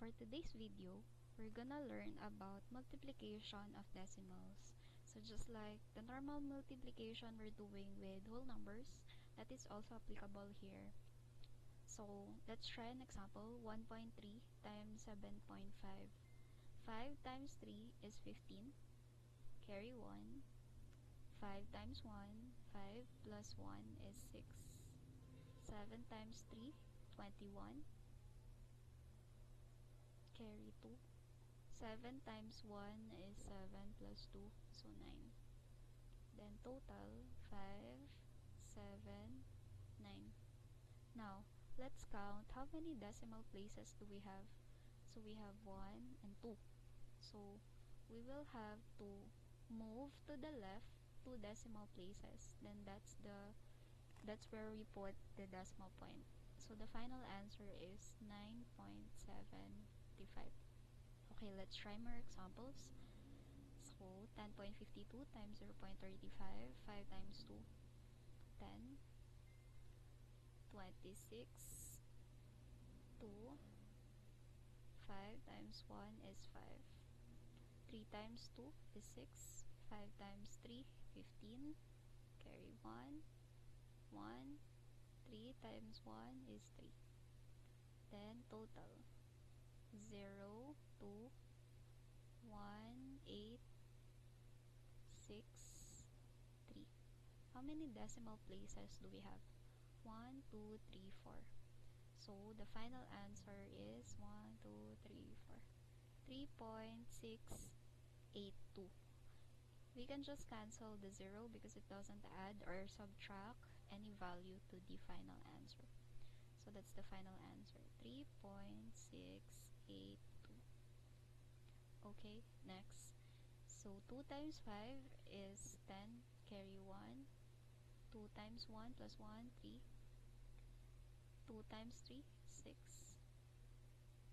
for today's video, we're gonna learn about multiplication of decimals. So just like the normal multiplication we're doing with whole numbers, that is also applicable here. So let's try an example. 1.3 times 7.5. 5 times 3 is 15. Carry 1. 5 times 1, 5 plus 1 is 6. 7 times 3, 21. Carry 2. 7 times 1 is 7 plus 2, so 9. Then total, 5, 7, 9. Now, let's count how many decimal places do we have. So we have 1 and 2. So we will have to move to the left 2 decimal places. Then that's where we put the decimal point. So the final answer is 9.75. Okay, let's try more examples. So 10.52 times 0.35, 5 times 2, 10, 26, 2, 5 times 1 is 5, 3 times 2 is 6, 5 times 3, 15, carry 1, 1, 3 times 1 is 3. Then total, 0, 2, 1, 8, 6, 3. How many decimal places do we have? 1, 2, 3, 4. So the final answer is 1, 2, 3, 4. 3.682. We can just cancel the 0 because it doesn't add or subtract any value to the final answer. So that's the final answer, 3.682. Okay, next. So 2 times 5 is 10, carry 1. 2 times 1 plus 1, 3. 2 times 3, 6.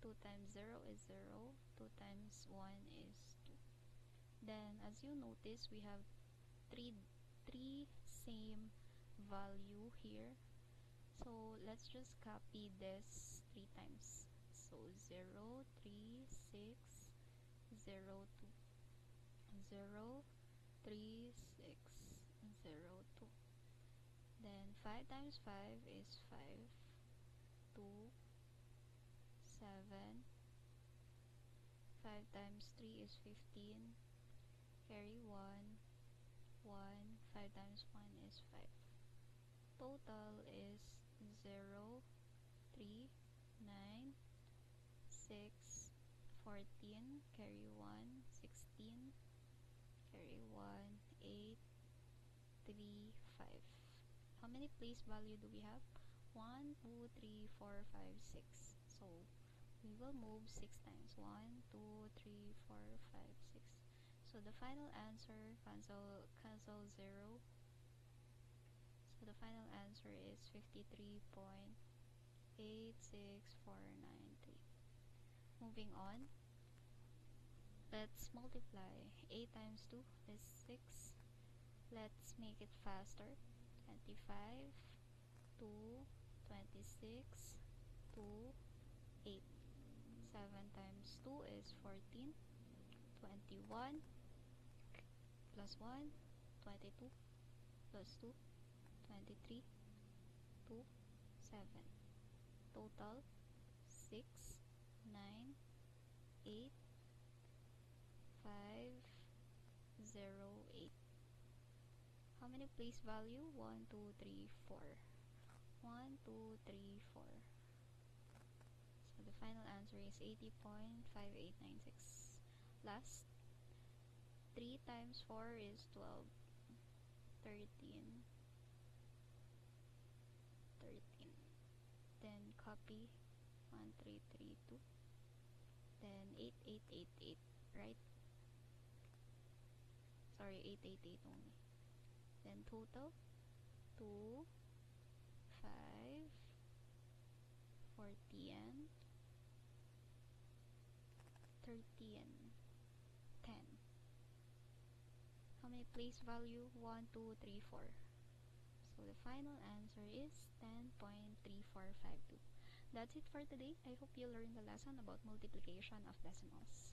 2 times 0 is 0. 2 times 1 is 2. Then, as you notice, we have three same value here. So, let's just copy this 3 times. So, 0, 3, 6, 0, 2. 0, 3, 6, 0, 2. Then 5 times 5 is 5, 2, 7. 5 times 3 is 15. Carry 1, 1. 5 times 1 is 5. Total is 0, 3, 9, 6, 14. Carry 1, 16. Carry 1, 8, 3, 5. How many place value do we have? 1, 2, 3, 4, 5, 6. So we will move 6 times. 1, 2, 3, 4, 5, 6. So the final answer, cancel 0. So the final answer is 53.86493. Moving on. Let's multiply. 8 times 2 is 6. Let's make it faster. 25, 2, 26, 2, 8. 7 times 2 is 14. 21 plus 1, 22 plus 2, 23, 2, 7. Total, 6, 9, 8, 5, 0, 8. How many place value? 1, 2, 3, 4. 1, 2, 3, 4. So the final answer is 80.5896. Last, 3 times 4 is 12. 13. 13. Then copy 1332. Then 8888, right? Sorry, 888 only. Then total, 2, 5, 40, 30, 10. How many place value? 1, 2, 3, 4. So the final answer is 10.3452. That's it for today. I hope you learned the lesson about multiplication of decimals.